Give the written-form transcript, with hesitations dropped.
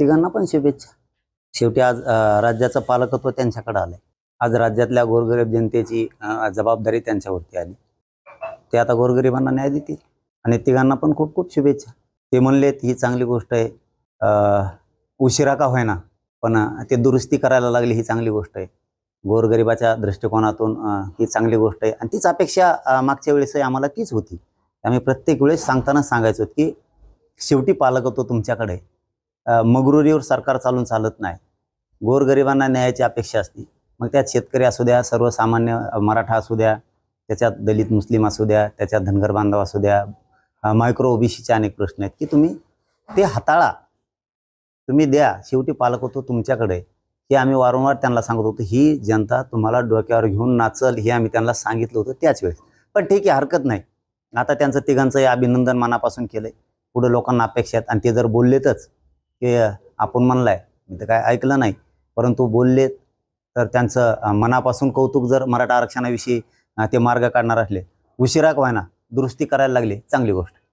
तिघांना पण शुभेच्छा. शेवटी आज राज्याचं पालकत्व त्यांच्याकडे आलंय. आज राज्यातल्या गोरगरीब जनतेची जबाबदारी त्यांच्यावरती आली. ते आता गोरगरिबांना न्याय देतील आणि तिघांना पण खूप खूप शुभेच्छा. ते म्हणलेत ही चांगली गोष्ट आहे. उशिरा का होईना पण ते दुरुस्ती करायला लागली ही चांगली गोष्ट आहे. गोरगरिबाच्या दृष्टिकोनातून ही चांगली गोष्ट आहे आणि तीच अपेक्षा मागच्या वेळेसही आम्हाला तीच होती. आम्ही प्रत्येक वेळेस सांगताना सांगायचो की शेवटी पालकत्व तुमच्याकडे. मगरुरीवर सरकार चालत नाही. गोरगरिबांना न्यायाची अपेक्षा असते. मग त्यात शेतकरी असू द्या, सर्वसामान्य मराठा असू द्या, त्याच्यात दलित मुस्लिम असू द्या, त्याच्यात धनगर बांधव असू द्या, मायक्रो ओबीसीचे अनेक प्रश्न आहेत की तुम्ही ते हाताळा, तुम्ही द्या. शेवटी पालकत्व तुमच्याकडे. हे आम्ही वारंवार त्यांना सांगत होतो. ही जनता तुम्हाला डोक्यावर घेऊन नाचल हे आम्ही त्यांना सांगितलं होतं त्याच वेळेस. पण ठीक आहे, हरकत नाही. आता त्यांचं तिघांचंही अभिनंदन मनापासून केलंय. पुढे लोकांना अपेक्षा आहेत आणि ते जर बोललेतच की आपण म्हणलाय, मी तर काय ऐकलं नाही, परंतु बोललेत तर त्यांचं मनापासून कौतुक. जर मराठा आरक्षणाविषयी ते मार्ग काढणार असले, उशिरा का होईना दुरुस्ती करायला लागले, चांगली गोष्ट.